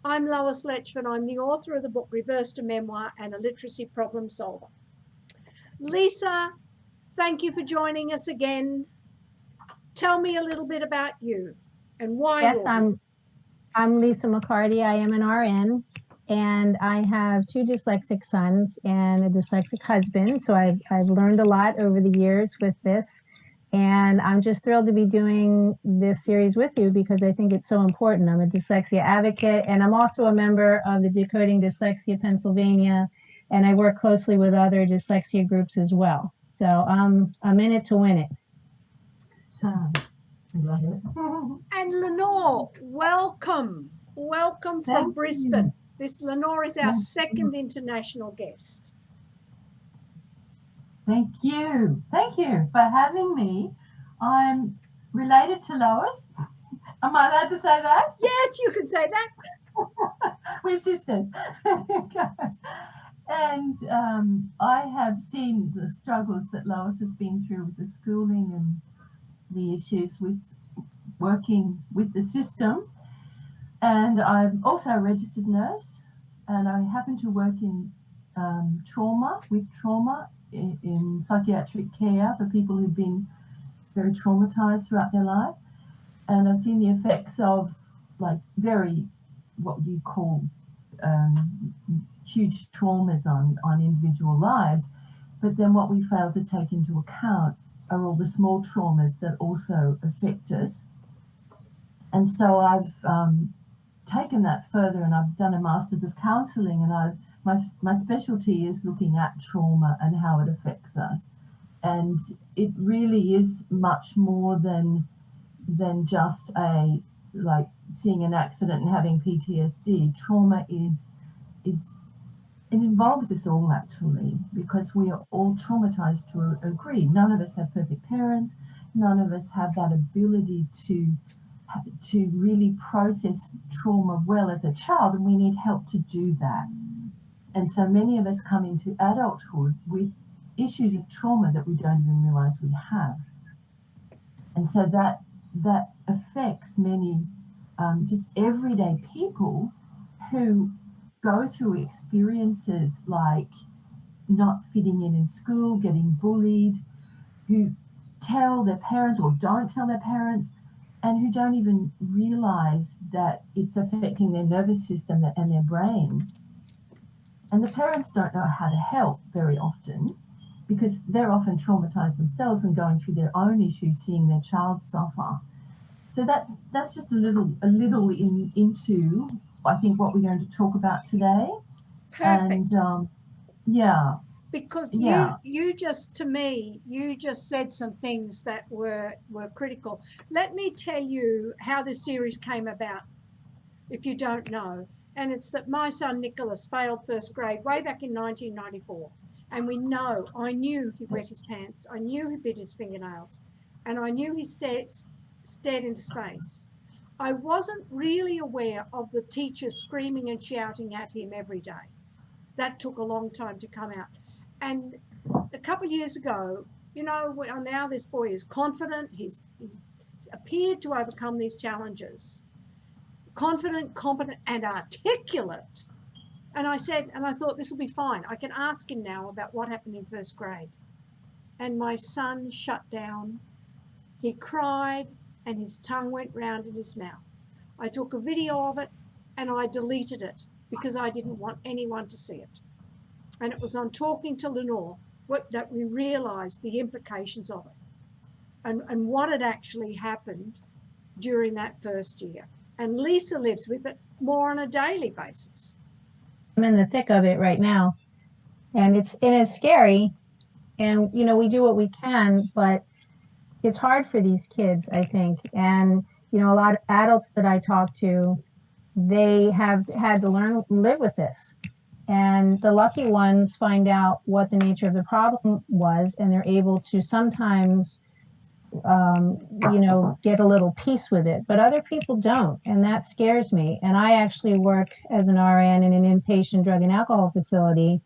I'm Lois Letchford. I'm the author of the book Reversed a Memoir and a Literacy Problem Solver. Lisa, thank you for joining us again. Tell me a little bit about you and why Yes, you're here. I'm Lisa McCarty. I am an RN, and I have two dyslexic sons and a dyslexic husband. So I've learned a lot over the years with this, and I'm just thrilled to be doing this series with you because I think it's so important. I'm a dyslexia advocate, and I'm also a member of the Decoding Dyslexia Pennsylvania, and I work closely with other dyslexia groups as well. So I'm in it to win it. Love it. And Lenore, welcome. Welcome from Brisbane. Lenore is our second international guest. Thank you. Thank you for having me. I'm related to Lois. Am I allowed to say that? Yes, you can say that. We're sisters. And I have seen the struggles that Lois has been through with the schooling and the issues with working with the system. And I'm also a registered nurse, and I happen to work in trauma in psychiatric care for people who've been very traumatized throughout their life. And I've seen the effects of like very, what you call huge traumas on individual lives. But then what we fail to take into account are all the small traumas that also affect us. And so I've taken that further, and I've done a Masters of Counselling, and my specialty is looking at trauma and how it affects us. And it really is much more than just like seeing an accident and having PTSD. Trauma it involves us all, actually, because we are all traumatized to a degree. None of us have perfect parents. None of us have that ability to really process trauma well as a child, and we need help to do that. And so many of us come into adulthood with issues of trauma that we don't even realize we have. And so that affects many just everyday people who go through experiences like not fitting in school, getting bullied, who tell their parents or don't tell their parents, and who don't even realize that it's affecting their nervous system and their brain. And the parents don't know how to help very often because they're often traumatized themselves and going through their own issues, seeing their child suffer. So that's just a little into, I think, what we're going to talk about today. Perfect. And yeah. Because you just said some things that were critical. Let me tell you how this series came about, if you don't know. And it's that my son Nicholas failed first grade way back in 1994. And I knew he wet his pants. I knew he bit his fingernails. And I knew he stared into space. I wasn't really aware of the teacher screaming and shouting at him every day. That took a long time to come out. And a couple of years ago, now this boy is confident. He's appeared to overcome these challenges. Confident, competent, and articulate. And I thought this will be fine. I can ask him now about what happened in first grade. And my son shut down. He cried and his tongue went round in his mouth. I took a video of it and I deleted it because I didn't want anyone to see it. And it was on talking to Lenore that we realised the implications of it and what had actually happened during that first year. And Lisa lives with it more on a daily basis. I'm in the thick of it right now, and it's scary. And we do what we can, but it's hard for these kids, I think. And a lot of adults that I talk to, they have had to live with this. And the lucky ones find out what the nature of the problem was, and they're able to sometimes, get a little peace with it. But other people don't, and that scares me. And I actually work as an RN in an inpatient drug and alcohol facility.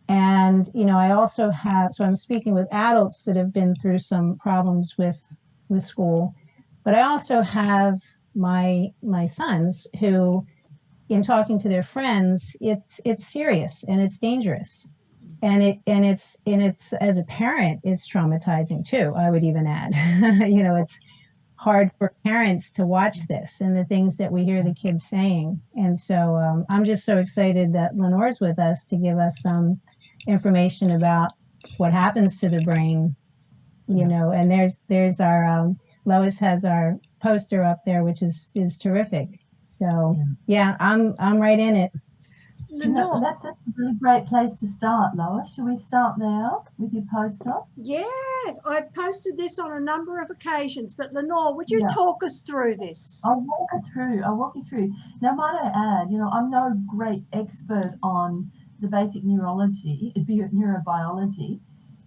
And, I also so I'm speaking with adults that have been through some problems with school. But I also have my sons who in talking to their friends, it's serious and it's dangerous. And it's as a parent, it's traumatizing too, I would even add. It's hard for parents to watch this and the things that we hear the kids saying. And so I'm just so excited that Lenore's with us to give us some information about what happens to the brain, and there's our Lois has our poster up there, which is terrific. So yeah, I'm right in it. Lenore. That's a really great place to start, Lois. Should we start now with your poster? Yes, I've posted this on a number of occasions, but Lenore, would you talk us through this? I'll walk you through. Now, might I add, I'm no great expert on the basic neurobiology,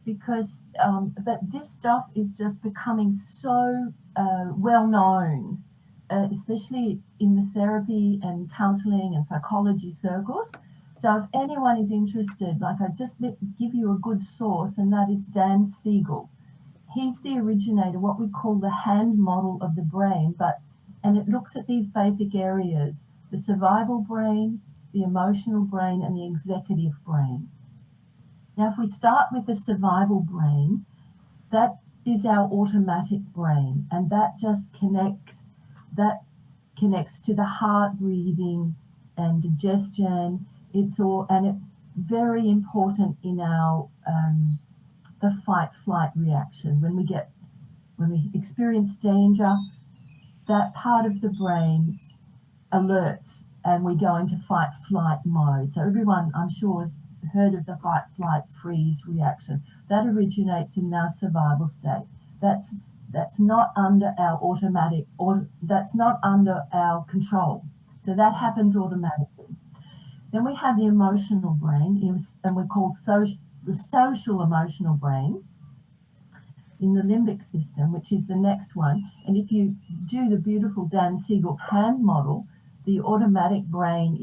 because, but this stuff is just becoming so well known, especially in the therapy and counseling and psychology circles. So if anyone is interested, I just give you a good source, and that is Dan Siegel. He's the originator, what we call the hand model of the brain, and it looks at these basic areas: the survival brain, the emotional brain, and the executive brain. Now, if we start with the survival brain, that is our automatic brain, and that just connects to the heart, breathing, and digestion. It's very important in our the fight-flight reaction. When we experience danger, that part of the brain alerts, and we go into fight-flight mode. So everyone, I'm sure, has heard of the fight-flight-freeze reaction. That originates in our survival state. That's not under our automatic, or that's not under our control. So that happens automatically. Then we have the emotional brain, and we call the social emotional brain in the limbic system, which is the next one. And if you do the beautiful Dan Siegel hand model, the automatic brain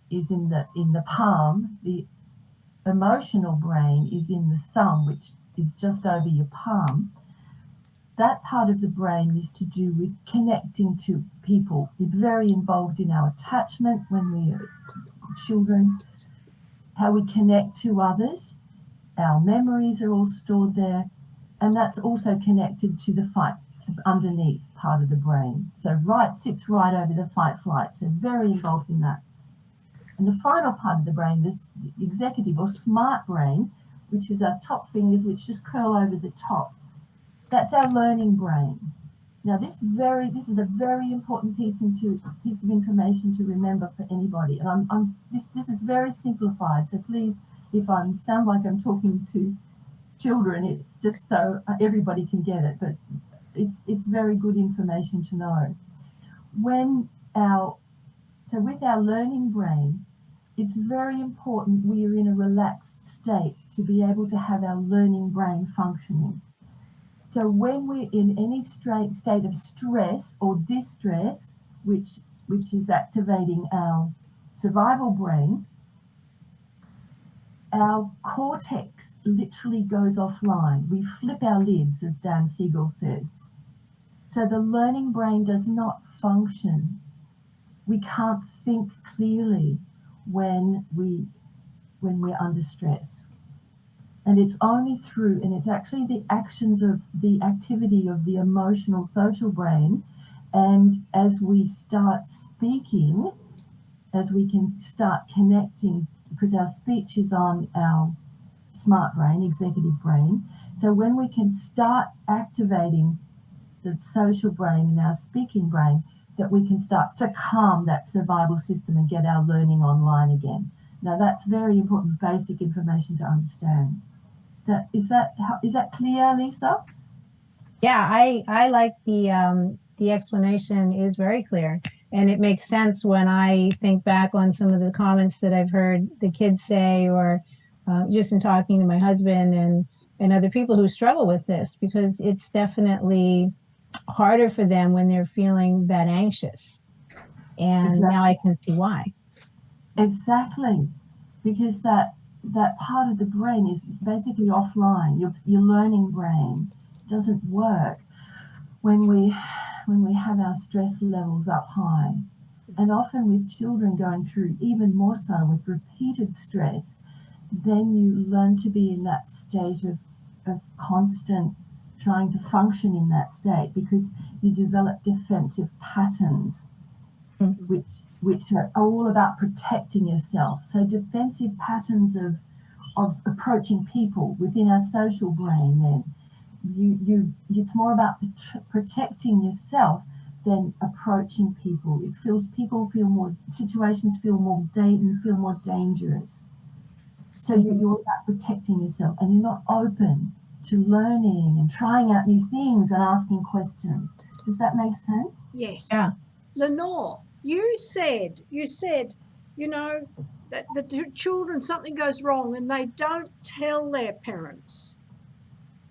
is in the palm. The emotional brain is in the thumb, which is just over your palm. That part of the brain is to do with connecting to people. It's very involved in our attachment when we are children, how we connect to others. Our memories are all stored there, and that's also connected to the fight underneath part of the brain. So sits right over the fight-flight, so very involved in that. And the final part of the brain, this executive or smart brain, which is our top fingers, which just curl over the top. That's our learning brain. Now, this is a very important piece of information to remember for anybody. And this is very simplified. So please, if I sound like I'm talking to children, it's just so everybody can get it. But it's very good information to know. So with our learning brain, it's very important we are in a relaxed state to be able to have our learning brain functioning. So when we're in any state of stress or distress, which is activating our survival brain, our cortex literally goes offline. We flip our lids, as Dan Siegel says. So the learning brain does not function. We can't think clearly when we're under stress. And it's only through, and it's actually the actions of the activity of the emotional social brain. And as we start speaking, as we can start connecting, because our speech is on our smart brain, executive brain. So when we can start activating the social brain and our speaking brain, that we can start to calm that survival system and get our learning online again. Now that's very important basic information to understand. Is that clear, Lisa? Yeah, I like the explanation is very clear, and it makes sense when I think back on some of the comments that I've heard the kids say, or just in talking to my husband and other people who struggle with this, because it's definitely harder for them when they're feeling that anxious. And exactly. Now I can see why. Exactly, because that part of the brain is basically offline. Your learning brain doesn't work when we have our stress levels up high. and often with children going through, even more so with repeated stress, then you learn to be in that state of constant trying to function in that state, because you develop defensive patterns, which are all about protecting yourself. So defensive patterns of approaching people within our social brain, then it's more about protecting yourself than approaching people. Situations feel more dangerous. So you're about protecting yourself, and you're not open to learning and trying out new things and asking questions. Does that make sense? Yes. Yeah. Lenore, you said, that the children, something goes wrong and they don't tell their parents,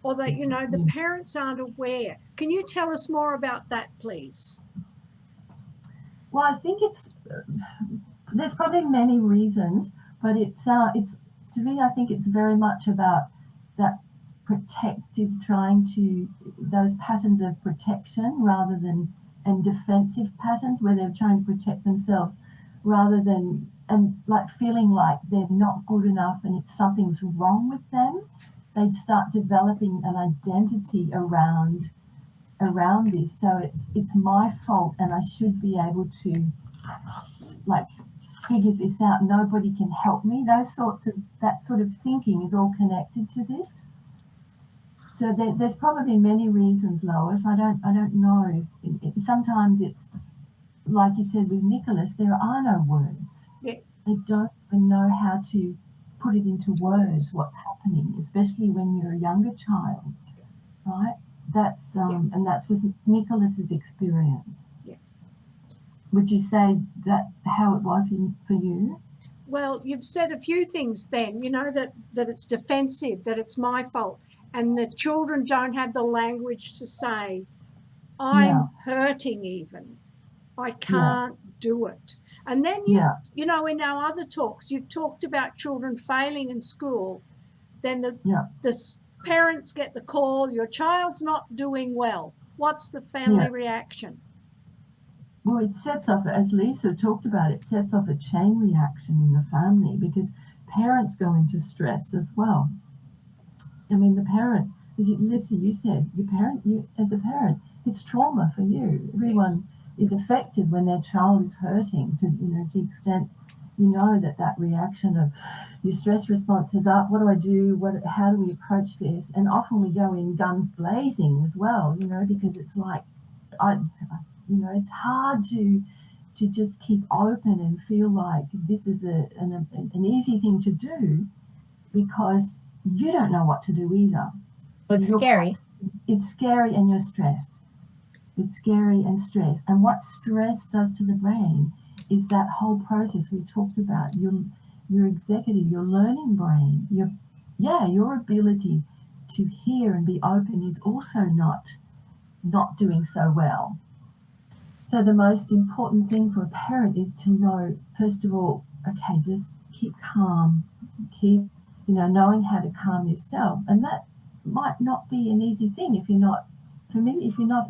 or that, the parents aren't aware. Can you tell us more about that, please? Well, I think there's probably many reasons, but to me, I think it's very much about that protective, those patterns of protection rather than, and defensive patterns where they're trying to protect themselves rather than, and like feeling like they're not good enough and something's wrong with them. They'd start developing an identity around this. So it's my fault and I should be able to figure this out. Nobody can help me. That sort of thinking is all connected to this. So there's probably many reasons, Lois. I don't know. Sometimes it's like you said with Nicholas. There are no words. Yeah. They don't even know how to put it into words. What's happening, especially when you're a younger child, right? And that was Nicholas's experience. Yeah. Would you say that how it was for you? Well, you've said a few things then, that it's defensive, that it's my fault, and the children don't have the language to say, I'm hurting even. I can't do it. And then in our other talks, you've talked about children failing in school. Then the parents get the call, your child's not doing well. What's the family reaction? Well, it sets off, as Lisa talked about, it sets off a chain reaction in the family because parents go into stress as well. I mean, the parent, Lisa, you said, you as a parent, it's trauma for you. Everyone is affected when their child is hurting to the extent that reaction of your stress response is up. What do I do? How do we approach this? And often we go in guns blazing as well, because it's like, it's hard to just keep open and feel like this is an easy thing to do because you don't know what to do either. It's scary. It's scary and you're stressed. It's scary and stressed. And what stress does to the brain is that whole process we talked about, your executive, your learning brain, your ability to hear and be open is also not doing so well. So the most important thing for a parent is to know, first of all, okay, just keep calm, keep, knowing how to calm yourself. And that might not be an easy thing if you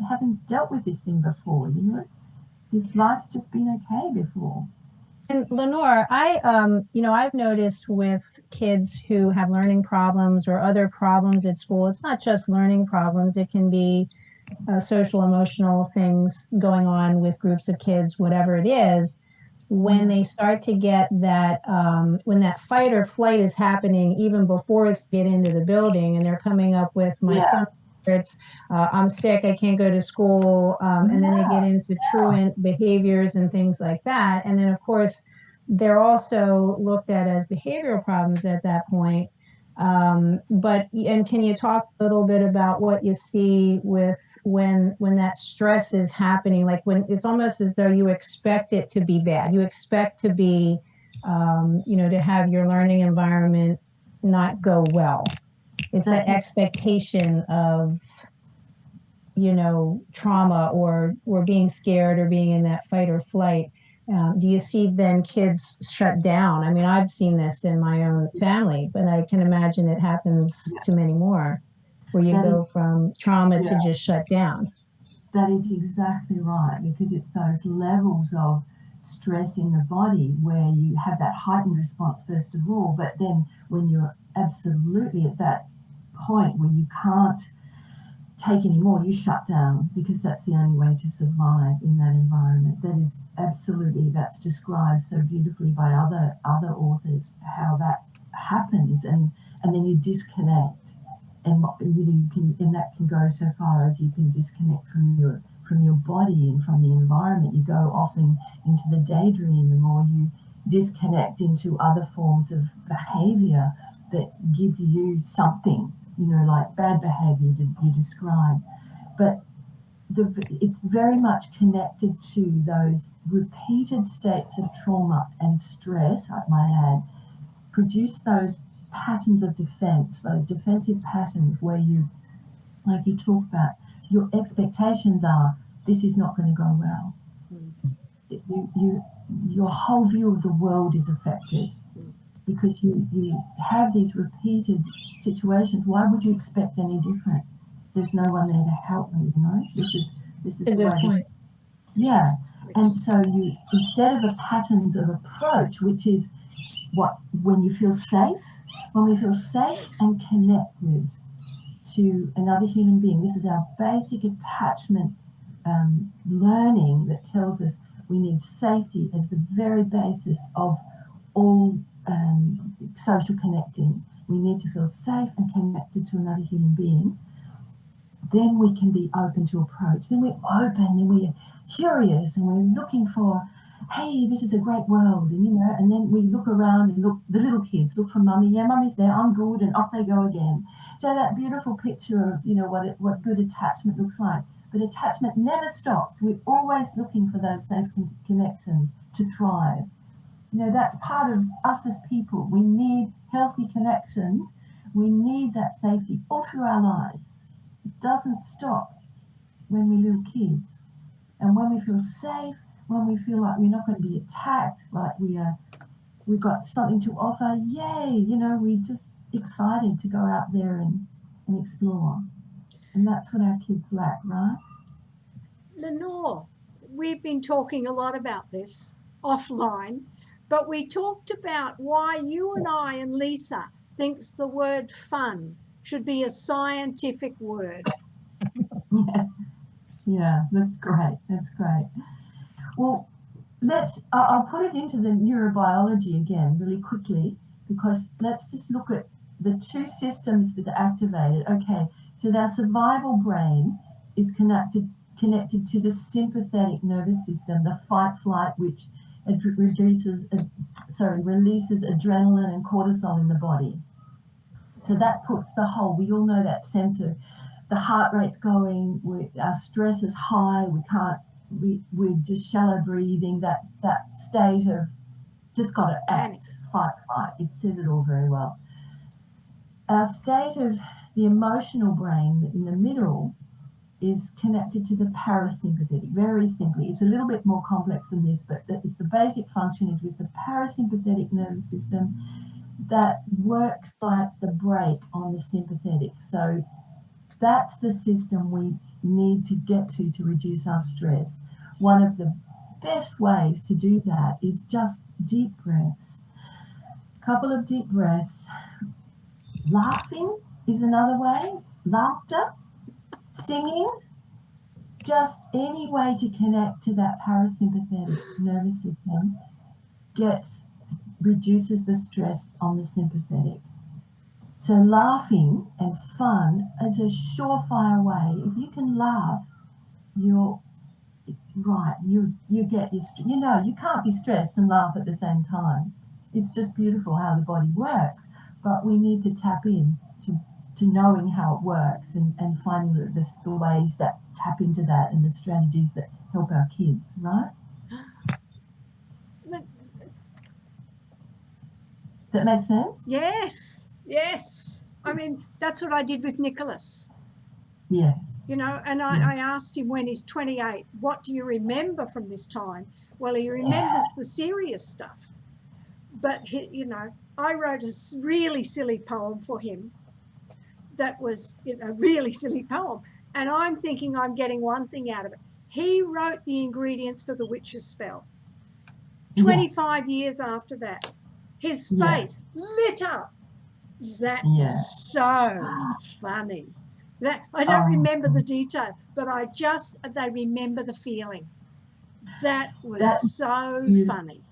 haven't dealt with this thing before, if life's just been okay before. And Lenore, I've noticed with kids who have learning problems or other problems at school, it's not just learning problems. It can be social, emotional things going on with groups of kids, whatever it is. When they start to get that, when that fight or flight is happening, even before they get into the building, and they're coming up with my stomach hurts, I'm sick, I can't go to school, and then they get into truant behaviors and things like that. And then, of course, they're also looked at as behavioral problems at that point. And can you talk a little bit about what you see with when that stress is happening, like when it's almost as though you expect it to be bad, you expect to be, to have your learning environment not go well. It's that expectation of, trauma or being scared or being in that fight or flight. Do you see then kids shut down? I mean, I've seen this in my own family, but I can imagine it happens to many more, where you go from trauma to just shut down. That is exactly right, because it's those levels of stress in the body where you have that heightened response first of all, but then when you're absolutely at that point where you can't take any more, you shut down, because that's the only way to survive in that environment. That is absolutely, that's described so beautifully by other authors, how that happens, and then you disconnect, and you can, and that can go so far as you can disconnect from your body and from the environment. You go often into the daydreaming, or you disconnect into other forms of behavior that give you something, like bad behavior you describe. But it's very much connected to those repeated states of trauma and stress, I might add, produce those patterns of defense, those defensive patterns where you, like you talk about, your expectations are, this is not going to go well. Your whole view of the world is affected because you have these repeated situations. Why would you expect any different? There's no one there to help me, This is the way. Yeah. And so you, instead of a patterns of approach, which is when we feel safe and connected to another human being. This is our basic attachment learning that tells us we need safety as the very basis of all social connecting. We need to feel safe and connected to another human being. Then we can be open to approach. Then we're open and we're curious and we're looking for, hey, this is a great world. And then we look around and look, the little kids look for mummy. Yeah, mummy's there, I'm good, and off they go again. So that beautiful picture of, what good attachment looks like. But attachment never stops. We're always looking for those safe connections to thrive. That's part of us as people. We need healthy connections. We need that safety all through our lives. It doesn't stop when we're little kids. And when we feel safe, when we feel like we're not going to be attacked, like we've got something to offer, yay, we're just excited to go out there and explore. And that's what our kids lack, right? Lenore, we've been talking a lot about this offline, but we talked about why you and I and Lisa thinks the word fun should be a scientific word. Yeah, that's great. Well, I'll put it into the neurobiology again really quickly, because let's just look at the two systems that are activated. Okay, so our survival brain is connected to the sympathetic nervous system, the fight flight, which releases adrenaline and cortisol in the body. So that puts we all know that sense of the heart rate's going, our stress is high, we're just shallow breathing, that state of just got to act, fight. It says it all very well. Our state of the emotional brain in the middle is connected to the parasympathetic, very simply. It's a little bit more complex than this, but the basic function is with the parasympathetic nervous system that works like the brake on the sympathetic. So that's the system we need to get to reduce our stress. One of the best ways to do that is just deep breaths. A couple of deep breaths. Laughing is another way. Laughter, singing, just any way to connect to that parasympathetic nervous system reduces the stress on the sympathetic. So laughing and fun is a surefire way. If you can laugh, you're right. You get this. You can't be stressed and laugh at the same time. It's just beautiful how the body works. But we need to tap in to knowing how it works and finding the ways that tap into that and the strategies that help our kids. Right? Does that make sense? Yes. I mean, that's what I did with Nicholas. Yes. And I asked him when he's 28, what do you remember from this time? Well, he remembers the serious stuff. But, I wrote a really silly poem for him that was, a really silly poem. And I'm thinking I'm getting one thing out of it. He wrote the ingredients for the witch's spell. 25 years after that, his Yeah. face lit up. That Yeah. was so funny. That I don't remember the detail, but they remember the feeling. That was so funny.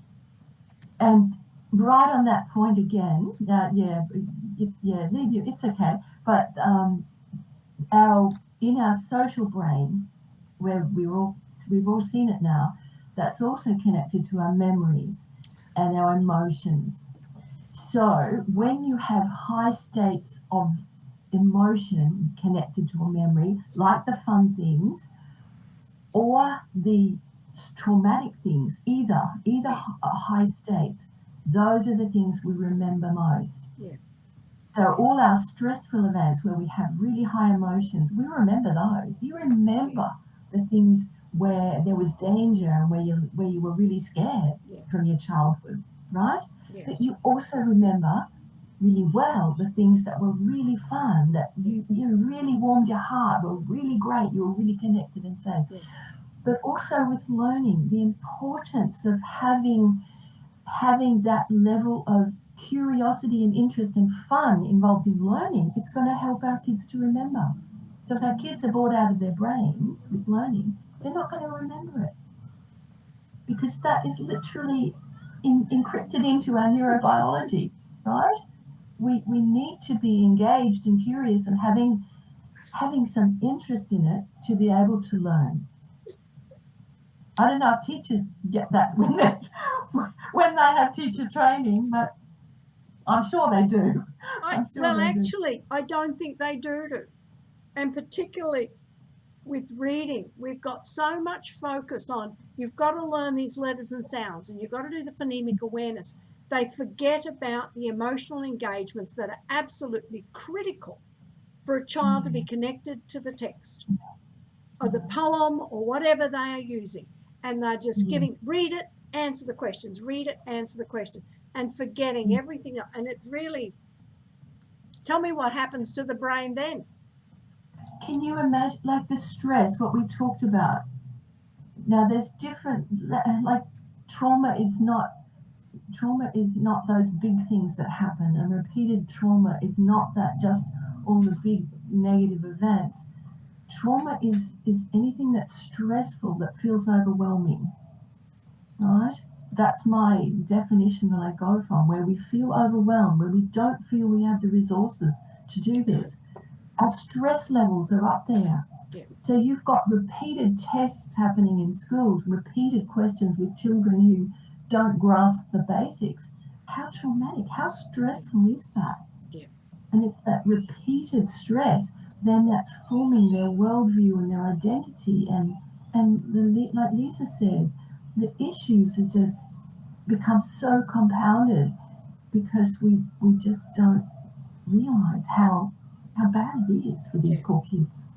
And right on that point again, it's okay. But in our social brain, where we've all seen it now, that's also connected to our memories and our emotions. So when you have high states of emotion connected to a memory, like the fun things or the traumatic things, either high states, those are the things we remember most. Yeah. So all our stressful events where we have really high emotions, we remember those. You remember the things where there was danger and where you were really scared from your childhood, right? Yeah. But you also remember really well the things that were really fun, that you really warmed your heart, were really great, you were really connected and safe. Yeah. But also with learning, the importance of having that level of curiosity and interest and fun involved in learning, it's going to help our kids to remember. So if our kids are bored out of their brains with learning, they're not going to remember it, because that is literally encrypted into our neurobiology, right? We need to be engaged and curious and having some interest in it to be able to learn. I don't know if teachers get that when they have teacher training, but I'm sure they do. Actually, I don't think they do. And particularly with reading, we've got so much focus on you've got to learn these letters and sounds and you've got to do the phonemic awareness. They forget about the emotional engagements that are absolutely critical for a child to be connected to the text or the poem or whatever they are using. And they're just read it, answer the questions, read it, answer the question, and forgetting everything else. And it's really, tell me what happens to the brain then. Can you imagine, like the stress, what we talked about? Now there's different, like trauma is not those big things that happen, and repeated trauma is not that just all the big negative events. Trauma is anything that's stressful, that feels overwhelming, right? That's my definition that I go from, where we feel overwhelmed, where we don't feel we have the resources to do this. Our stress levels are up there. Yeah. So you've got repeated tests happening in schools, repeated questions with children who don't grasp the basics. How traumatic, how stressful is that? Yeah. And it's that repeated stress, then that's forming their worldview and their identity. And like Lisa said, the issues are just become so compounded because we just don't realize how bad it is for these poor kids.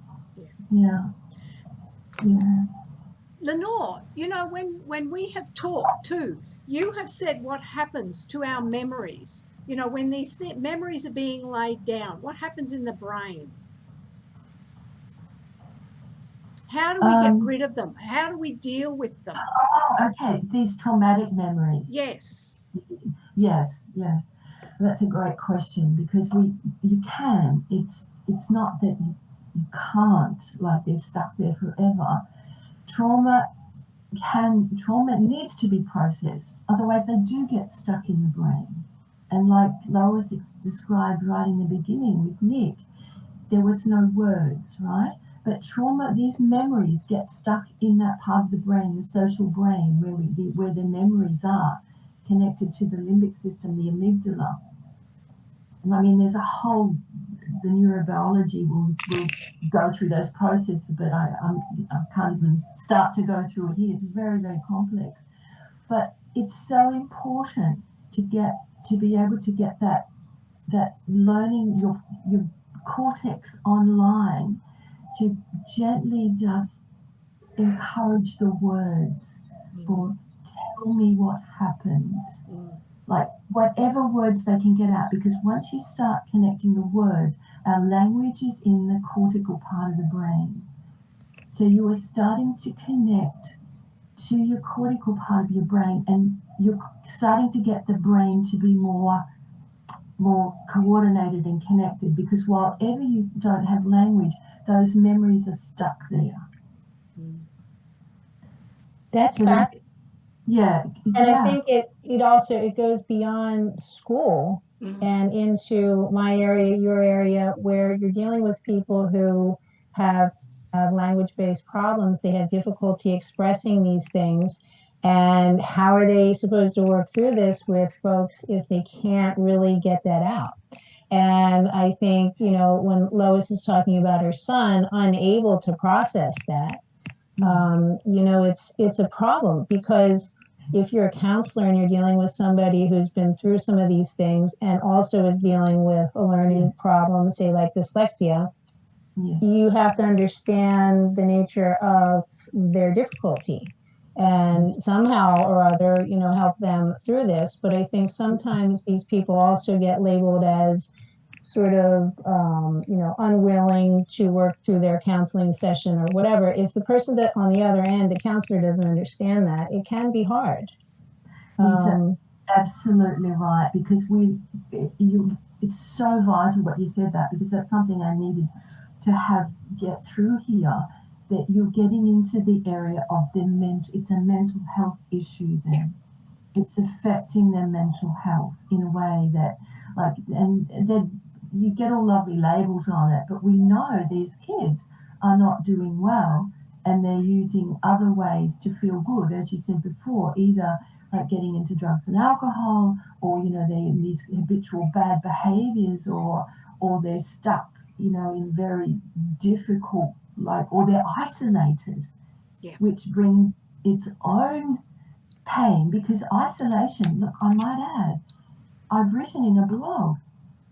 Yeah. Lenore, when we have talked too, you have said what happens to our memories. When these memories are being laid down, what happens in the brain? How do we get rid of them? How do we deal with them? Oh, okay. These traumatic memories. Yes. Yes. That's a great question, because you can. It's not that you can't, like they're stuck there forever. Trauma needs to be processed. Otherwise they do get stuck in the brain. And like Lois described right in the beginning with Nick, there was no words, right? But trauma, these memories get stuck in that part of the brain, the social brain, where the memories are connected to the limbic system, the amygdala. And I mean, there's the neurobiology will go through those processes, but I can't even start to go through it here. It's very, very complex. But it's so important to be able to get that learning, your cortex online, to gently just encourage the words, or tell me what happened. Like whatever words they can get out, because once you start connecting the words, our language is in the cortical part of the brain. So you are starting to connect to your cortical part of your brain, and you're starting to get the brain to be more coordinated and connected, because while ever you don't have language, those memories are stuck there. That's So fascinating. yeah, And yeah. I think it goes beyond school and into my area, your area, where you're dealing with people who have language-based problems. They have difficulty expressing these things. And how are they supposed to work through this with folks if they can't really get that out? And I think, when Lois is talking about her son unable to process that, it's a problem, because if you're a counselor and you're dealing with somebody who's been through some of these things and also is dealing with a learning problem, say like dyslexia, you have to understand the nature of their difficulty and somehow or other, help them through this. But I think sometimes these people also get labeled as sort of, unwilling to work through their counseling session or whatever. If the person that on the other end, the counselor, doesn't understand that, it can be hard. Absolutely right, because it's so vital what you said that, because that's something I needed to get through here, that you're getting into the area of it's a mental health issue then. It's affecting their mental health in a way that, and then you get all lovely labels on it, but we know these kids are not doing well, and they're using other ways to feel good, as you said before, either like getting into drugs and alcohol, or they're in these habitual bad behaviors, or they're stuck in very difficult, or they're isolated, which brings its own pain, because isolation, look, I might add, I've written in a blog,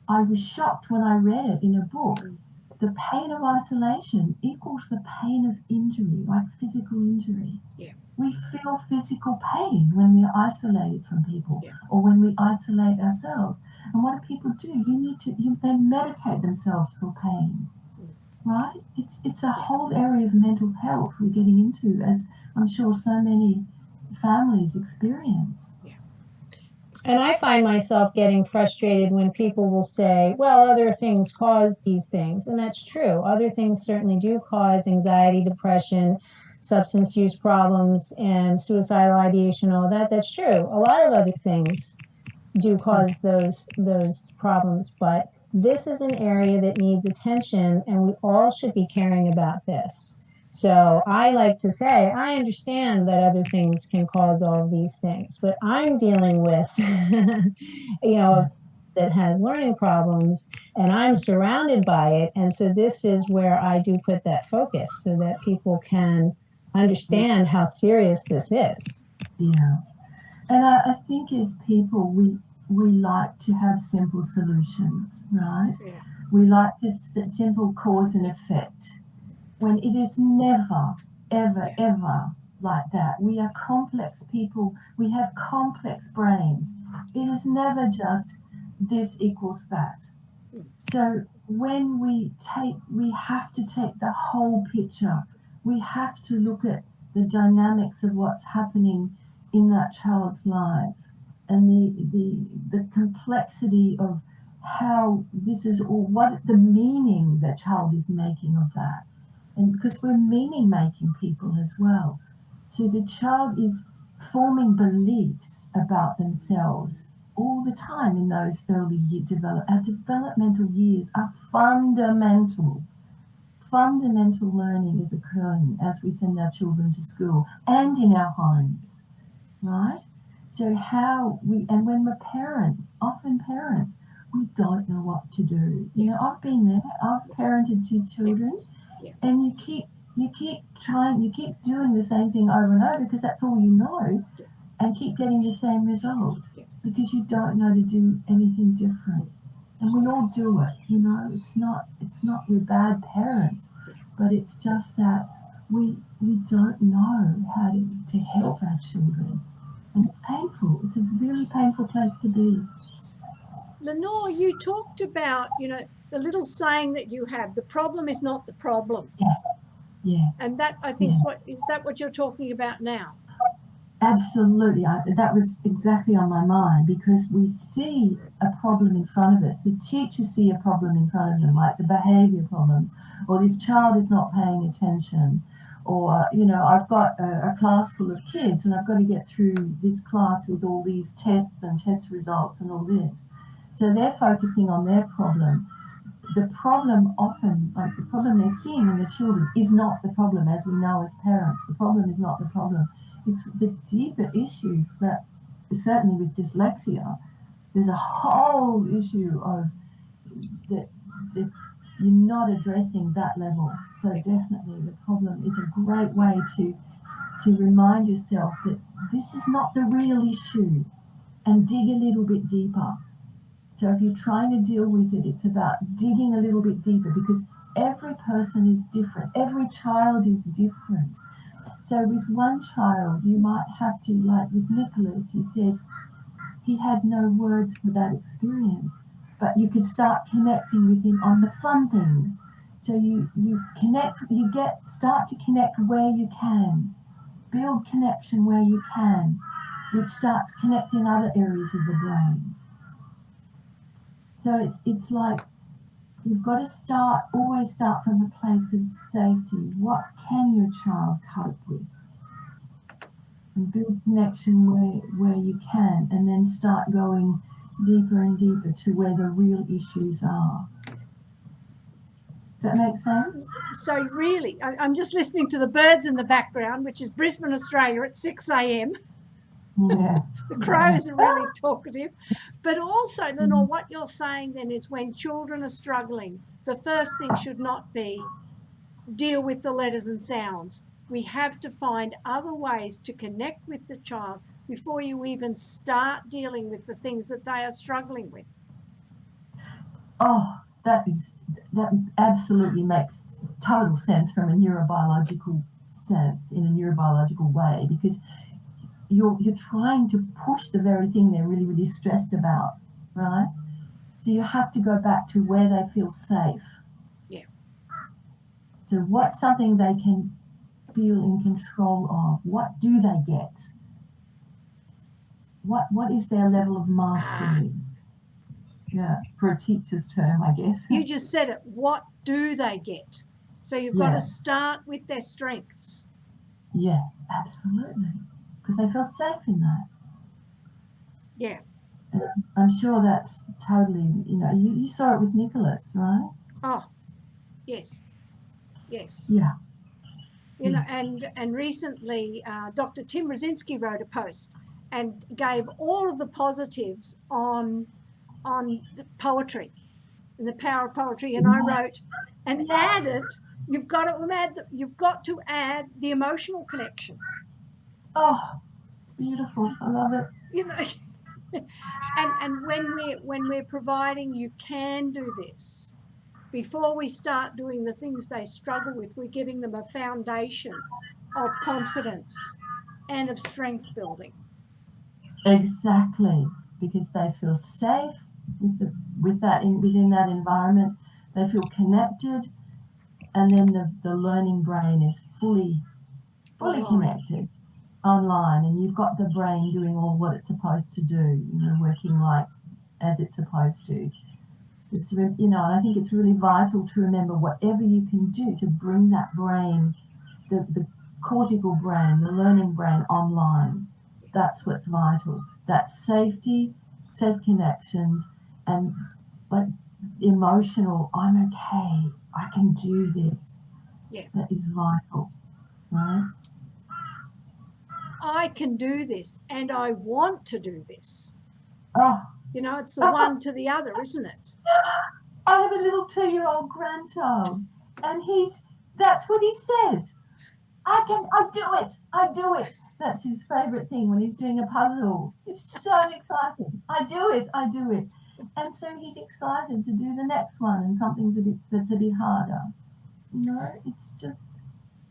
I was shocked when I read it in a book. The pain of isolation equals the pain of injury, like physical injury. We feel physical pain when we're isolated from people, or when we isolate ourselves. And what do people do? They medicate themselves for pain, right? It's a whole area of mental health we're getting into, as I'm sure so many families experience. And I find myself getting frustrated when people will say, well, other things cause these things. And that's true. Other things certainly do cause anxiety, depression, substance use problems, and suicidal ideation, all that. That's true. A lot of other things do cause those problems. But this is an area that needs attention, and we all should be caring about this. So I like to say, I understand that other things can cause all of these things, but I'm dealing with, that has learning problems, and I'm surrounded by it. And so this is where I do put that focus, so that people can understand how serious this is. Yeah. And I think as people, we like to have simple solutions, right? We like to simple cause and effect, when it is never, ever, ever like that. We are complex people. We have complex brains. It is never just this equals that. So when we have to take the whole picture. We have to look at the dynamics of what's happening in that child's life, and the complexity of how this is all, what the meaning the child is making of that. And because we're meaning making people as well. So the child is forming beliefs about themselves all the time in those early our developmental years are fundamental. Fundamental learning is occurring as we send our children to school and in our homes, right? So when we're often parents, we don't know what to do. I've been there. I've parented 2 children, and you keep doing the same thing over and over, because that's all you know, and keep getting the same result, because you don't know to do anything different. And we all do it, it's not we're bad parents, but it's just that we don't know how to help our children. And it's painful. It's a really painful place to be. Lenore, you talked about, the little saying that you have, the problem is not the problem. Yes. And that, I think, is that what you're talking about now? Absolutely. That was exactly on my mind, because we see a problem in front of us. The teachers see a problem in front of them, like the behavior problems, or this child is not paying attention, or, I've got a class full of kids and I've got to get through this class with all these tests and test results and all this. So they're focusing on their problem. The problem often, like the problem they're seeing in the children, is not the problem, as we know as parents. The problem is not the problem. It's the deeper issues that, certainly with dyslexia, there's a whole issue of that you're not addressing that level. So definitely the problem is a great way to remind yourself that this is not the real issue, and dig a little bit deeper. So if you're trying to deal with it, it's about digging a little bit deeper, because every person is different. Every child is different. So with one child, you might have to, like with Nicholas, he said he had no words for that experience, but you could start connecting with him on the fun things. So you start to connect where you can, build connection where you can, which starts connecting other areas of the brain. So it's like you've got to always start from a place of safety. What can your child cope with? And build connection where you can, and then start going deeper and deeper to where the real issues are. Does that make sense? So really, I'm just listening to the birds in the background, which is Brisbane, Australia at 6 a.m. Yeah. The crows are really talkative. But also, Lenore, what you're saying then is when children are struggling, the first thing should not be deal with the letters and sounds. We have to find other ways to connect with the child before you even start dealing with the things that they are struggling with. Oh, that absolutely makes total sense from a neurobiological sense, in a neurobiological way, because you're trying to push the very thing they're really, really stressed about, right? So you have to go back to where they feel safe. Yeah. So what's something they can feel in control of? What do they get? What is their level of mastery? Yeah, for a teacher's term, I guess. You just said it. What do they get? So you've got to start with their strengths. Yes, absolutely. Because they feel safe in that. Yeah. And I'm sure that's totally, you saw it with Nicholas, right? Oh, yes. Yes. Yeah. And recently Dr. Tim Rosinski wrote a post and gave all of the positives on the poetry and the power of poetry. And I wrote and added, you've got to add the emotional connection. Oh, beautiful. I love it. And when we're providing, you can do this. Before we start doing the things they struggle with, we're giving them a foundation of confidence and of strength building. Exactly, because they feel safe within that environment. They feel connected, and then the learning brain is fully connected online, and you've got the brain doing all what it's supposed to do, working like as it's supposed to. It's, and I think it's really vital to remember whatever you can do to bring that brain, the cortical brain, the learning brain online. That's what's vital. That's safety, safe connections, and but emotional, I'm okay, I can do this. Yeah. That is vital, right? I can do this and I want to do this. Oh, It's the one to the other, isn't it? I have a little 2-year-old grandchild, and that's what he says. I do it. That's his favorite thing when he's doing a puzzle. It's so exciting. I do it. And so he's excited to do the next one and something that's a bit harder.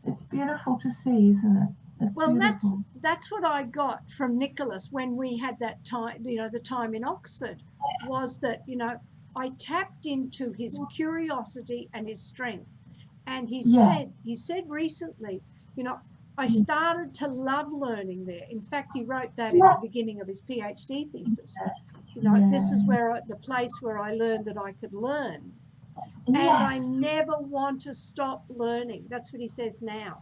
It's beautiful to see, isn't it? That's what I got from Nicholas when we had that time, the time in Oxford, was that, I tapped into his curiosity and his strengths. And he said recently, I started to love learning there. In fact, he wrote that in Yes. the beginning of his PhD thesis. Yeah. This is the place where I learned that I could learn. And I Yes. never want to stop learning. That's what he says now.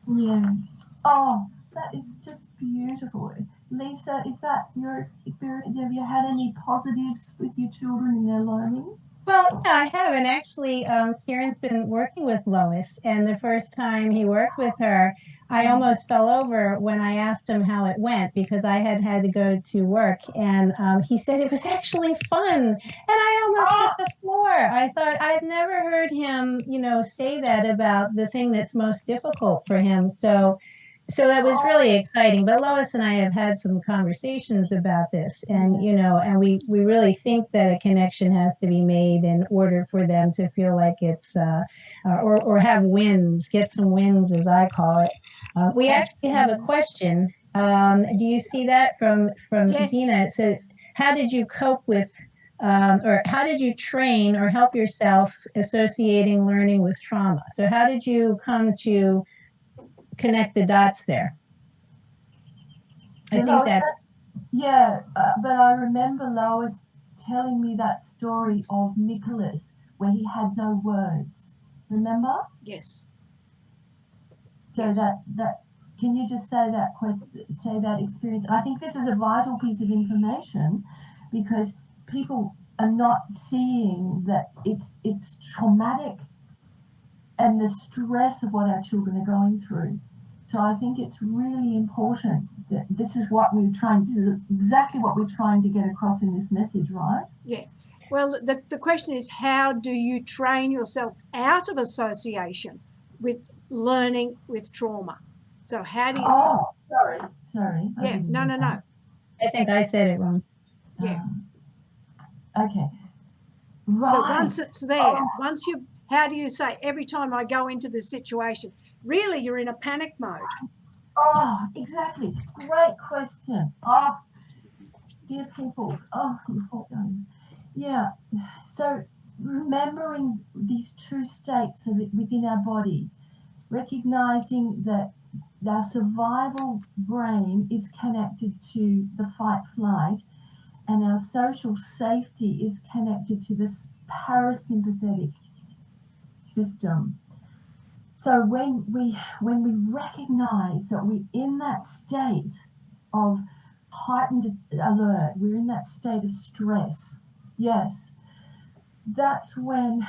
Yes. Oh, that is just beautiful. Lisa, is that your experience? Have you had any positives with your children in their learning? Well, yeah, I have. And actually, Kieran's been working with Lois. And the first time he worked with her, I almost fell over when I asked him how it went because I had to go to work. And he said it was actually fun. And I almost hit the floor. I thought I've never heard him, say that about the thing that's most difficult for him. So that was really exciting. But Lois and I have had some conversations about this, and and we really think that a connection has to be made in order for them to feel like it's or have wins, get some wins, as I call it. We actually have a question. Do you see that from Yes. Zena? It says, "How did you cope with?" Or how did you train or help yourself associating learning with trauma? So how did you come to connect the dots there? I think Lois, that's but I remember Lois telling me that story of Nicholas where he had no words. Remember? Yes. So Yes. that can you just say that experience? I think this is a vital piece of information because people are not seeing that it's traumatic and the stress of what our children are going through. So I think it's really important that this is exactly what we're trying to get across in this message, right? Yeah. Well, the question is, how do you train yourself out of association with learning with trauma? So how do you... Oh, sorry. Yeah, no. I think I said it wrong. Yeah. Okay. Right. So once it's there, how do you say, every time I go into this situation, really you're in a panic mode? Oh, exactly. Great question. Oh, dear peoples. Oh, you poor darlings. Yeah. So remembering these two states within our body, recognizing that our survival brain is connected to the fight flight and our social safety is connected to this parasympathetic system. So when we recognize that we're in that state of heightened alert, we're in that state of stress, yes, that's when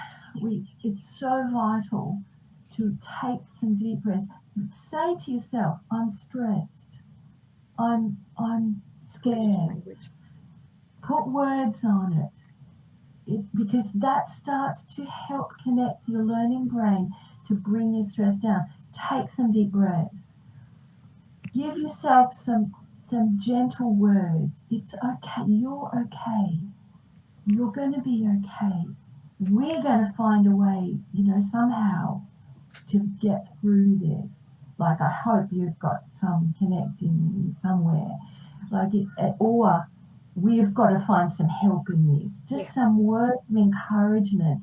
it's so vital to take some deep breaths. Say to yourself, I'm stressed, I'm scared. Put words on it, because that starts to help connect your learning brain to bring your stress down. Take some deep breaths. Give yourself some gentle words. It's okay. You're okay. You're going to be okay. We're going to find a way, somehow to get through this. Like, I hope you've got some connecting somewhere. Or we've got to find some help in this. Just some words of encouragement.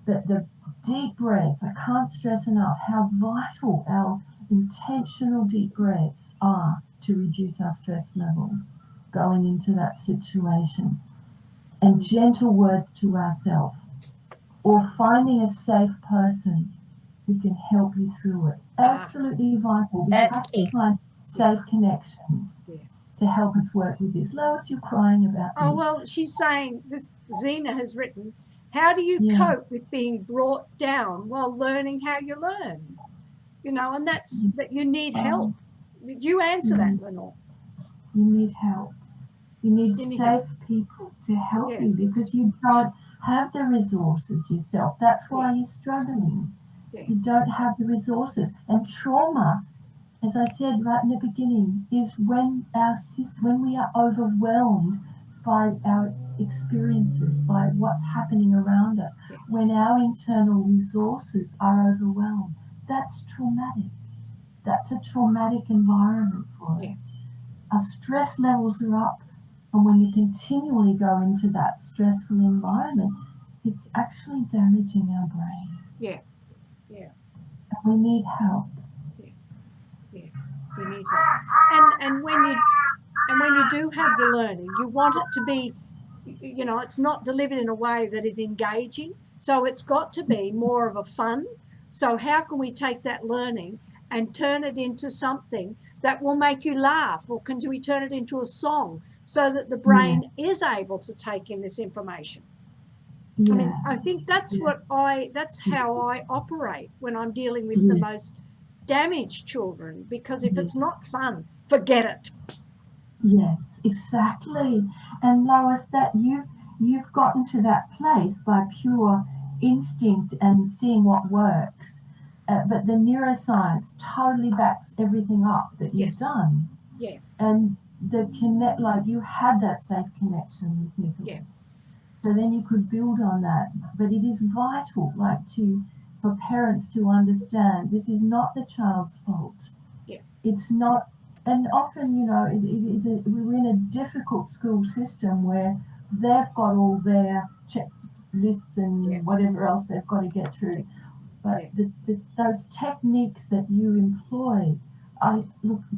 But the deep breaths, I can't stress enough how vital our intentional deep breaths are to reduce our stress levels going into that situation. And gentle words to ourselves, or finding a safe person who can help you through it. Absolutely vital. We have to find safe connections to help us work with this. Lois, you're crying about this. Oh, well, she's saying, this Zena has written, how do you cope with being brought down while learning how you learn? And that's that you need help. Did you answer that, Lenore? You need help. You need safe people to help you because you don't have the resources yourself. That's why you're struggling. You don't have the resources. And trauma, as I said right in the beginning, is when we are overwhelmed by our experiences, by what's happening around us, when our internal resources are overwhelmed. That's traumatic. That's a traumatic environment for us. Our stress levels are up. And when you continually go into that stressful environment, it's actually damaging our brain. Yeah. And we need help. We need help. And when you do have the learning, you want it to be, it's not delivered in a way that is engaging. So it's got to be more of a fun. So how can we take that learning and turn it into something that will make you laugh? Or can we turn it into a song so that the brain is able to take in this information? Yeah. I mean, I think that's that's how I operate when I'm dealing with the most damaged children, because if it's not fun, forget it. Yes, exactly. And Lois, that you've gotten to that place by pure instinct and seeing what works. But the neuroscience totally backs everything up that you've done. Yeah. And like you had that safe connection with Nicholas. Yeah. So then you could build on that. But it is vital, for parents to understand this is not the child's fault. Yeah. It's not. And often, we're in a difficult school system where they've got all their checklists and whatever else they've got to get through. But those techniques that you employ,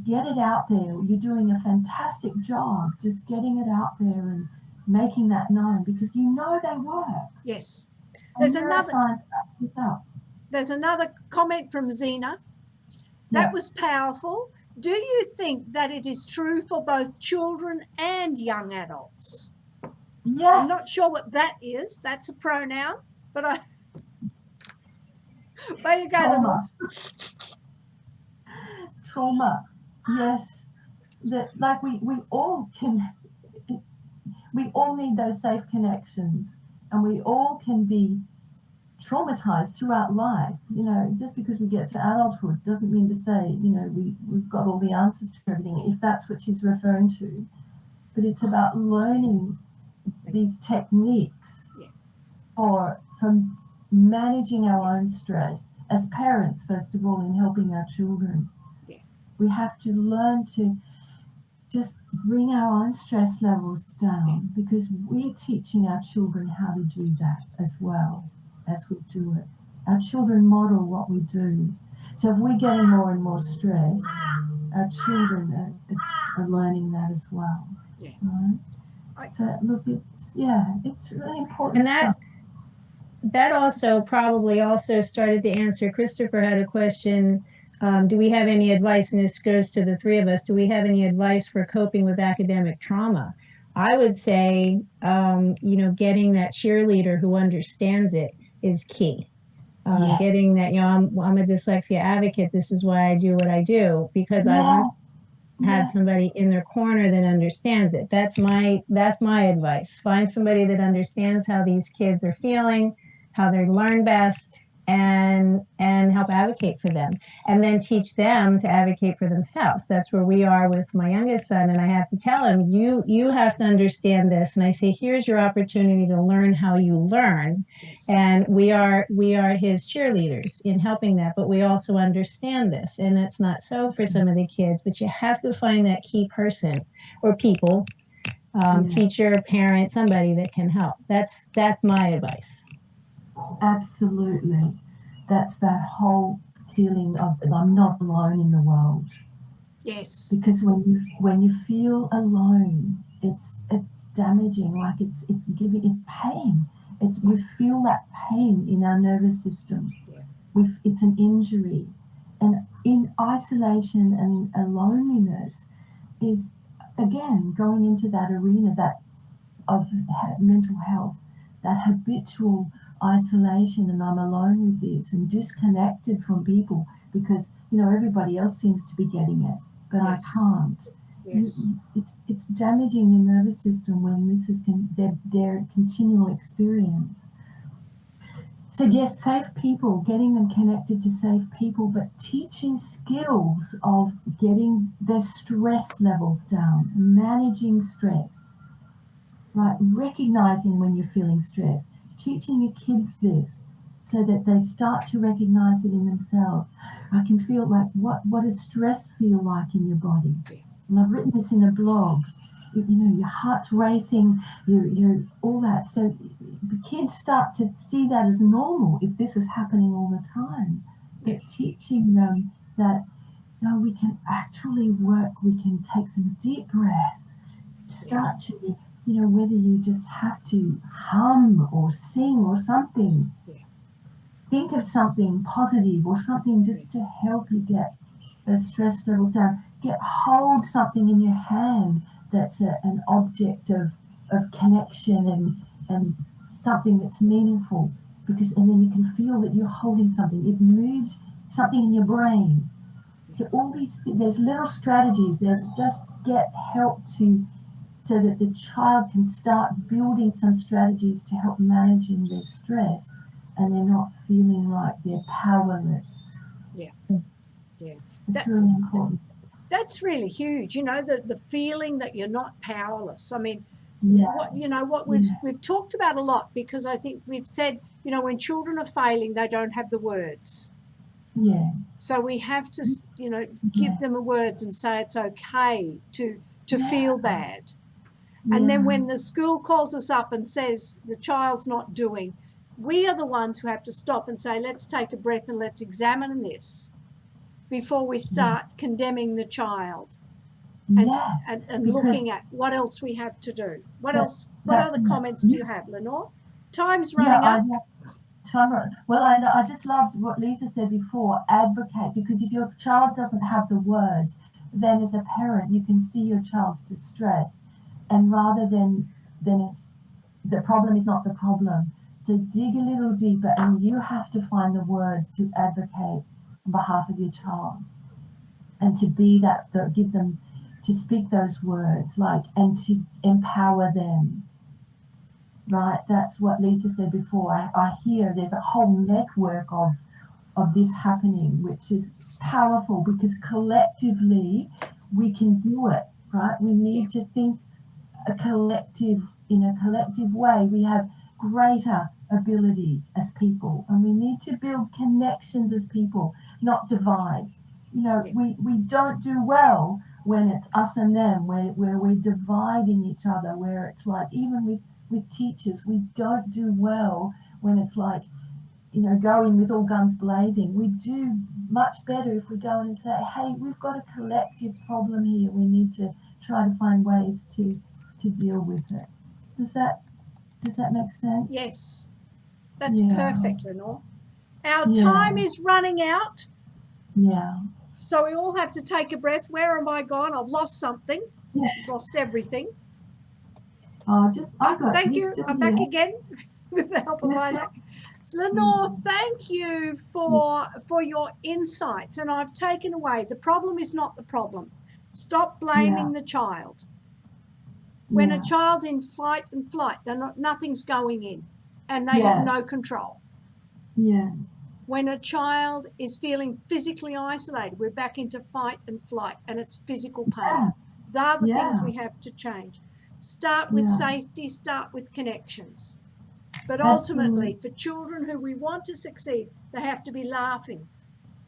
get it out there. You're doing a fantastic job just getting it out there and making that known, because they work. Yes. There's another comment from Zena. That was powerful. Do you think that it is true for both children and young adults? Yes. I'm not sure what that is. That's a pronoun, but where you go, Lenore? Trauma. Yes. That we all need those safe connections, and we all can be traumatized throughout life. Just because we get to adulthood doesn't mean to say, we've got all the answers to everything, if that's what she's referring to. But it's about learning these techniques for managing our own stress as parents, first of all, in helping our children. We have to learn to just bring our own stress levels down, because we're teaching our children how to do that as well as we do it. Our children model what we do. So if we're getting more and more stress, our children are learning that as well. Yeah. Right? So look, it's really important. And that also probably also started to answer. Christopher had a question. Do we have any advice? And this goes to the three of us. Do we have any advice for coping with academic trauma? I would say, getting that cheerleader who understands it is key. Getting that, I'm a dyslexia advocate. This is why I do what I do, because I want to have somebody in their corner that understands it. That's my advice. Find somebody that understands how these kids are feeling, how they learn best, and help advocate for them, and then teach them to advocate for themselves. That's where we are with my youngest son, and I have to tell him, you have to understand this, and I say, here's your opportunity to learn how you learn. And we are his cheerleaders in helping that, but we also understand this, and that's not so for some of the kids. But you have to find that key person or people, teacher, parent, somebody that can help. That's my advice. Absolutely. That's that whole feeling of I'm not alone in the world. Yes. Because when you feel alone, it's damaging. Like it's pain. We feel that pain in our nervous system. It's an injury, and in isolation and loneliness is again going into that arena of mental health, that habitual isolation, and I'm alone with this and disconnected from people because everybody else seems to be getting it, but I can't. It's damaging your nervous system when this is their continual experience. So yes, safe people, getting them connected to safe people, but teaching skills of getting their stress levels down, managing stress, right? Recognizing when you're feeling stress, teaching your kids this so that they start to recognize it in themselves. I can feel like, what does stress feel like in your body? And I've written this in a blog. Your heart's racing, you're all that. So the kids start to see that as normal if this is happening all the time. But teaching them that no, we can actually work. We can take some deep breaths, start to, whether you just have to hum or sing or something. Yeah. Think of something positive or something just to help you get the stress levels down. Hold something in your hand that's an object of connection and something that's meaningful, and then you can feel that you're holding something. It moves something in your brain. So all there's little strategies. There's just get help so that the child can start building some strategies to help managing their stress, and they're not feeling like they're powerless. Yeah. It's really important. That's really huge. The feeling that you're not powerless. I mean, Yeah. what we've talked about a lot, because I think we've said, when children are failing, they don't have the words. Yeah. So we have to, give them words and say it's okay to feel bad. And then when the school calls us up and says the child's not doing, we are the ones who have to stop and say, let's take a breath and let's examine this before we start condemning the child and looking at what else we have to do. What other comments do you have, Lenore? Time's running up. Well, I just loved what Lisa said before, advocate, because if your child doesn't have the words, then as a parent, you can see your child's distress. And rather than it's the problem is not the problem. So dig a little deeper, and you have to find the words to advocate on behalf of your child, and to be give them, to speak those words, and to empower them. Right, that's what Lisa said before. I hear there's a whole network of this happening, which is powerful, because collectively we can do it. Right, we need to think in a collective way. We have greater abilities as people, and we need to build connections as people, not divide. We don't do well when it's us and them, where we're dividing each other, where it's like, even with teachers, we don't do well when it's like, going with all guns blazing. We do much better if we go in and say, hey, we've got a collective problem here. We need to try to find ways to deal with it. Does that make sense? Yes, that's perfect, Lenore. Our time is running out. Yeah. So we all have to take a breath. Where am I gone? I've lost something. Yeah. I've lost everything. Thank you. I'm back again with the help of Isaac. Lenore, thank you for your insights. And I've taken away, the problem is not the problem. Stop blaming the child. When a child's in fight and flight, nothing's going in, and they have no control. Yeah. When a child is feeling physically isolated, we're back into fight and flight, and it's physical pain. They're the things we have to change. Start with safety, start with connections. But ultimately, for children who we want to succeed, they have to be laughing,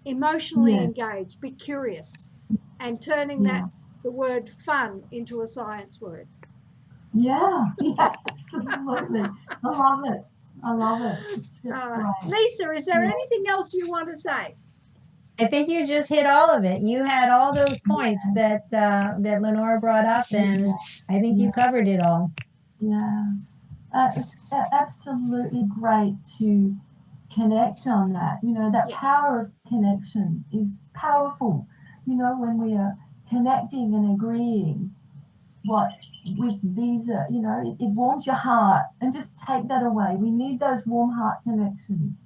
emotionally engaged, be curious, and turning the word fun into a science word. Yeah, absolutely. I love it. Lisa, is there anything else you want to say? I think you just hit all of it. You had all those points that Lenore brought up, and I think you covered it all. Yeah, it's absolutely great to connect on that. That power of connection is powerful. When we are connecting and agreeing with these, it warms your heart, and just take that away. We need those warm heart connections.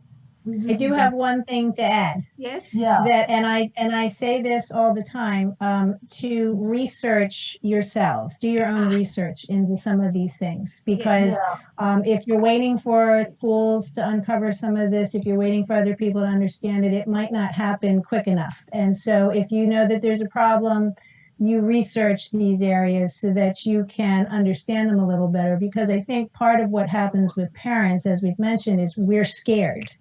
I do have one thing to add. Yes. Yeah. And I say this all the time, to research yourselves, do your own research into some of these things, because if you're waiting for schools to uncover some of this, if you're waiting for other people to understand it, it might not happen quick enough. And so if you know that there's a problem, you research these areas so that you can understand them a little better, because I think part of what happens with parents, as we've mentioned, is we're scared.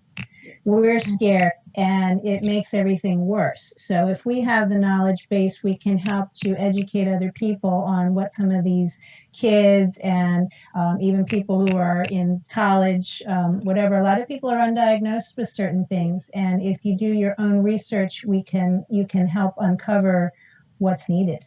we're scared and it makes everything worse. So if we have the knowledge base, we can help to educate other people on what some of these kids and even people who are in college, whatever, a lot of people are undiagnosed with certain things. And if you do your own research, you can help uncover what's needed.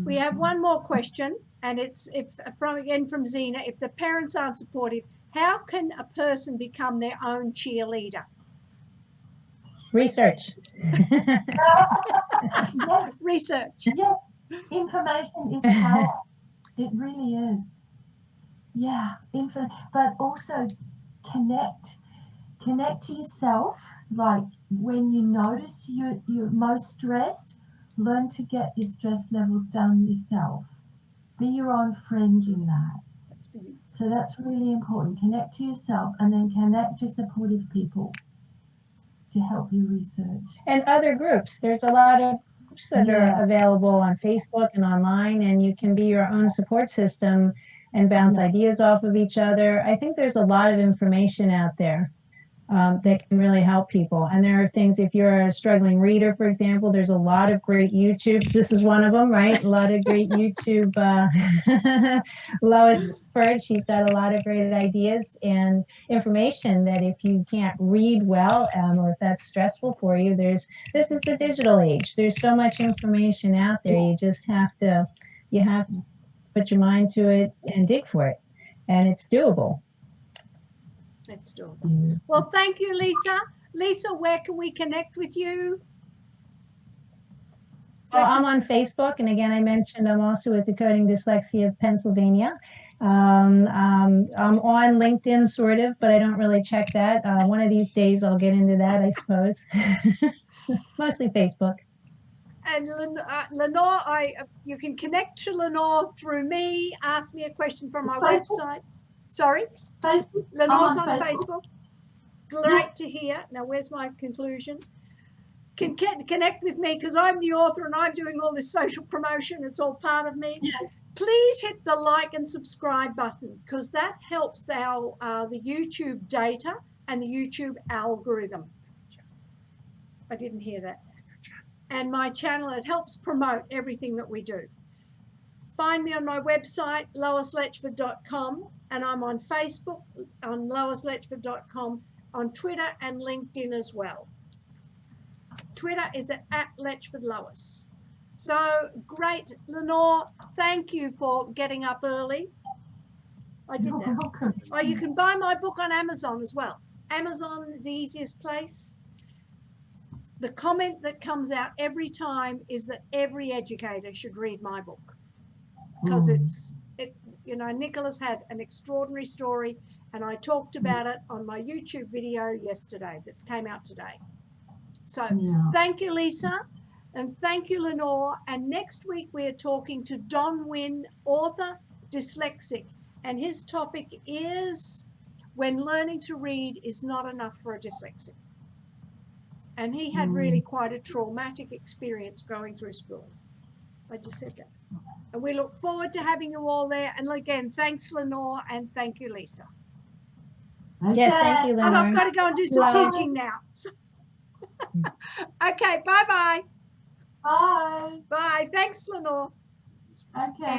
We have one more question, and it's from Zena. If the parents aren't supportive, how can a person become their own cheerleader? Research. Yes, Research. yes. Information is power. It really is. Yeah, but also connect to yourself. Like when you notice you're most stressed, learn to get your stress levels down yourself. Be your own friend in that. So that's really important. Connect to yourself and then connect to supportive people to help you research. And other groups. There's a lot of groups that are available on Facebook and online, and you can be your own support system and bounce ideas off of each other. I think there's a lot of information out there that can really help people. And there are things, if you're a struggling reader, for example, there's a lot of great YouTubes. This is one of them, right? A lot of great YouTube. Lois Letchford, she's got a lot of great ideas and information that if you can't read well, or if that's stressful for you, this is the digital age. There's so much information out there. You just have to put your mind to it and dig for it. And it's doable. Let's do it. Well, thank you, Lisa. Lisa, where can we connect with you? Well, I'm on Facebook, and again, I mentioned I'm also with Decoding Dyslexia of Pennsylvania. I'm on LinkedIn, sort of, but I don't really check that. One of these days, I'll get into that, I suppose. Mostly Facebook. And Lenore, you can connect to Lenore through me. Ask me a question from my website. Sorry? Facebook. Lenore's on Facebook. Great to hear. Now, where's my conclusion? Can connect with me because I'm the author and I'm doing all this social promotion. It's all part of me. Yes. Please hit the like and subscribe button because that helps the YouTube data and the YouTube algorithm. I didn't hear that. And my channel, it helps promote everything that we do. Find me on my website, loisletchford.com, and I'm on Facebook on loisletchford.com, on Twitter and LinkedIn as well. Twitter is at @LetchfordLois. So great, Lenore, thank you for getting up early. I did that. You're welcome. Oh, you can buy my book on Amazon as well. Amazon is the easiest place. The comment that comes out every time is that every educator should read my book because Nicholas had an extraordinary story and I talked about it on my YouTube video yesterday that came out today. So Thank you, Lisa, and thank you, Lenore. And next week we are talking to Don Wynn, author, dyslexic, and his topic is when learning to read is not enough for a dyslexic. And he had really quite a traumatic experience going through school. I just said that. And we look forward to having you all there. And again, thanks, Lenore, and thank you, Lisa. Okay. Yeah, thank you, Lenore. And I've got to go and do some teaching now. Okay, bye-bye. Bye. Bye. Thanks, Lenore. Okay.